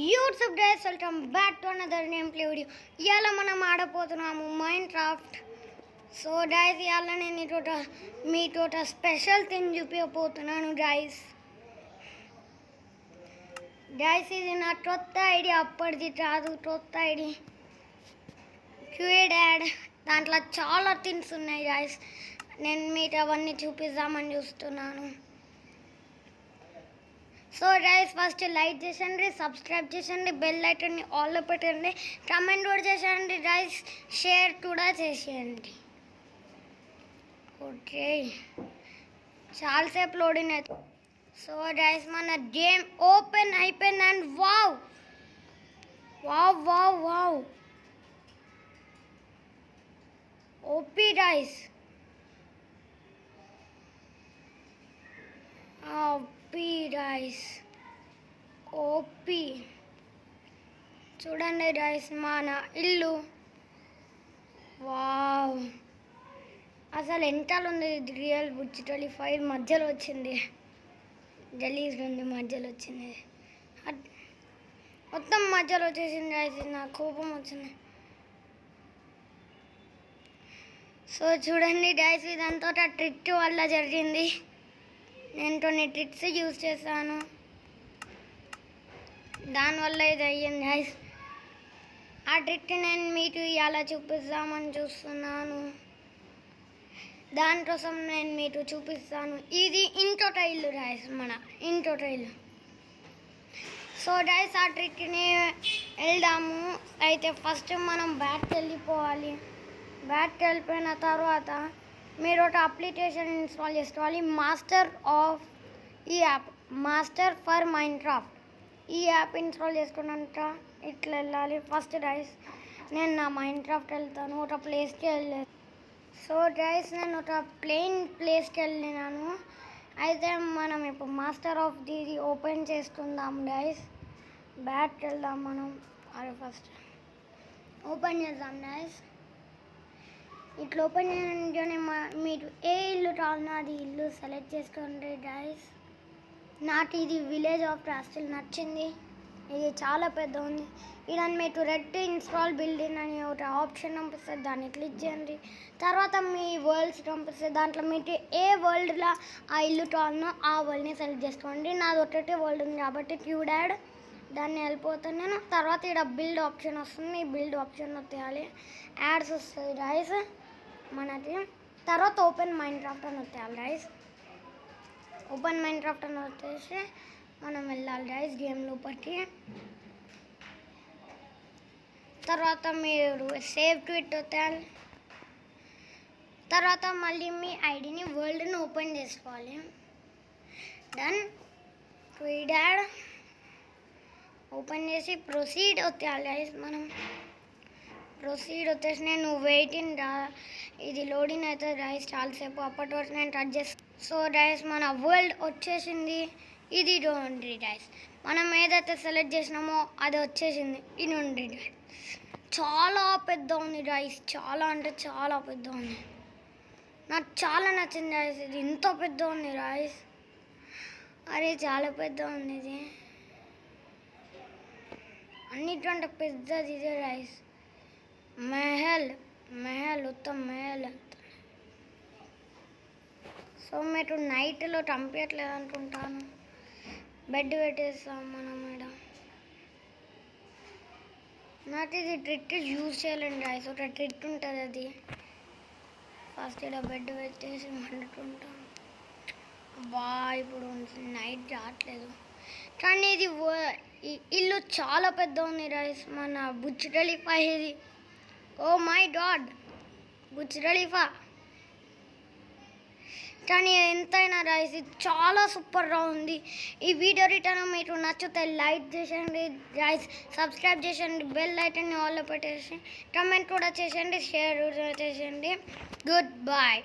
YouTube guys, welcome back to another name play video. ఇవాళ మనం ఆడపోతున్నాము mind craft. So guys, ఇవాళ నేను మీతో స్పెషల్ థింగ్ చూపించబోతున్నాను గైస్. ఇది నా కొత్త ఐడియా, అప్పటిది కాదు, కొత్త ఐడియా. క్యూడాడ్ దాంట్లో చాలా థింగ్స్ ఉన్నాయి గైస్. నేను మీకు అవన్నీ చూపిద్దామని చూస్తున్నాను. సో గైస్, ఫస్ట్ లైక్ చేసండి, సబ్స్క్రైబ్ చేసండి, బెల్ ఐకాన్ని ఆల్లో పెట్టండి, కామెంట్ కూడా చేసేయండి గైస్, షేర్ కూడా చేసేయండి. ఓకే, చాలాసేపు లోడింగ్ అవుతుంది. సో గైస్, మన గేమ్ ఓపెన్ అయిపోయింది. And wow wow wow wow OP guys, OP చూడండి గైస్, మన ఇల్లు. వావ్, అసలు ఎంతలో ఉంది ఇది. రియల్ బుచ్చిటలి 5 మధ్యలో వచ్చింది, గలీజ్ ఉంది, మధ్యలో వచ్చింది, మొత్తం మధ్యలో వచ్చేసింది గైస్. నాకు కోపం వచ్చింది. సో చూడండి గైస్, ఇదంతా ట్రిక్ వల్ల జరిగింది. నేను కొన్ని ట్రిక్స్ యూజ్ చేశాను, దానివల్ల ఇది అయ్యింది గైస్. ఆ ట్రిక్ నేను మీకు ఇలా చూపిస్తామని చూస్తున్నాను. దానికోసం నేను మీకు చూపిస్తాను. ఇది ఇంకొక ఇల్లు గైస్, మన ఇంకొక ఇల్లు. సో గైస్, ఆ ట్రిక్ని వెళ్దాము. అయితే ఫస్ట్ మనం బ్యాట్కి వెళ్ళిపోవాలి. బ్యాట్కి వెళ్ళిపోయిన తర్వాత మీరు ఒక అప్లికేషన్ ఇన్స్టాల్ చేసుకోవాలి. ఈ app master for mind craft. ఈ యాప్ ఇన్స్టాల్ చేసుకున్నాక ఇట్లా వెళ్ళాలి. ఫస్ట్ గైస్, నేను నా మైండ్ క్రాఫ్ట్ వెళ్తాను, ఒక ప్లేస్కి వెళ్ళాను. సో గైస్, నేను ఒక ప్లెయిన్ ప్లేస్కి వెళ్ళినాను. అయితే మనం ఇప్పుడు మాస్టర్ ఆఫ్ ది ఓపెన్ చేసుకుందాం గైస్. బ్యాట్కి వెళ్దాం మనం. అరే ఫస్ట్ ఓపెన్ చేద్దాం గైస్. ఇట్లా ఓపెన్ చేయగానే మీరు ఏ ఇల్లు కావాలన్నా అది ఇల్లు సెలెక్ట్ చేసుకోండి గైస్. నాకు ఇది విలేజ్ ఆఫ్ రాస్టిల్ నచ్చింది. ఇది చాలా పెద్ద ఉంది. ఇదని మీకు రెడ్ ఇన్స్టాల్ బిల్డింగ్ అని ఒక ఆప్షన్ పంపిస్తుంది, దాన్ని క్లిక్ చేయండి. తర్వాత మీ వరల్డ్స్ పంపిస్తుంది. దాంట్లో మీకు ఏ వరల్డ్లో ఆ ఇల్లు కావాలనో ఆ వరల్డ్ని సెలెక్ట్ చేసుకోండి. నాది ఒకటే వరల్డ్ ఉంది కాబట్టి క్యూడాడ్, దాన్ని వెళ్ళిపోతాను నేను. తర్వాత ఇక్కడ బిల్డ్ ఆప్షన్ వస్తుంది, ఈ బిల్డ్ ఆప్షన్ వచ్చేయాలి. యాడ్స్ వస్తుంది గైస్ మనకి. తర్వాత ఓపెన్ మైండ్ క్రాఫ్ట్ అని వచ్చేయాలి గైస్. ఓపెన్ మైండ్ క్రాఫ్ట్ అని వచ్చేసి మనం వెళ్ళాలి గైస్ గేమ్ లోపలికి. తర్వాత మీరు సేవ్ ట్వీట్ వచ్చేయాలి. తర్వాత మళ్ళీ మీ ఐడిని వరల్డ్ని ఓపెన్ చేసుకోవాలి. డన్. క్యూడాడ్ ఓపెన్ చేసి ప్రొసీడ్ వచ్చేయాలి గైస్. మనం ప్రొసీడ్ వచ్చేసి నేను వెయిటింగ్ ఇది లోడింగ్ అవుతుంది గైస్ చాలాసేపు. అప్పటి వరకు నేను టచ్ చేస్తాను. సో గైస్, మన వరల్డ్ వచ్చేసింది. ఇది చూడండి గైస్, మనం ఏదైతే సెలెక్ట్ చేసినామో అది వచ్చేసింది. ఇది ఉంది గైస్, చాలా పెద్ద ఉంది గైస్, చాలా అంటే చాలా పెద్ద ఉంది. నాకు చాలా నచ్చింది గైస్. ఇది ఇంత పెద్ద ఉంది గైస్. అరే చాలా పెద్ద ఉంది ఇది, అన్నిటికంటే పెద్దది ఇదే గైస్. మహల్ ఉత్తమ మహల్. సో మీరు నైట్లో చంపేయట్లేదు అనుకుంటాను. బెడ్ పెట్టేస్తాం మనం ఇక్కడ. నాకు ఇది ట్రిక్ యూజ్ చేయాలండి గైస్. ఒక ట్రిక్ ఉంటుంది, అది ఫస్ట్ ఇలా బెడ్ పెట్టేసి వండుకుంటాం. బా, ఇప్పుడు నైట్ రావట్లేదు కానీ ఇది ఇల్లు చాలా పెద్ద ఉంది గైస్. మన బుర్జ్ ఖలీఫా ఇది. Oh my god, Burj Khalifa. కానీ ఎంతైనా గైస్ ఇది చాలా సూపర్గా ఉంది. ఈ వీడియో రిటర్న్ మీకు నచ్చితే లైక్ చేసేయండి గైస్, సబ్స్క్రైబ్ చేసేయండి, బెల్ ఐకాన్ని ఆల్లో పెట్టేసి, కమెంట్ కూడా చేసేయండి, షేర్ కూడా చేసేయండి. Good bye.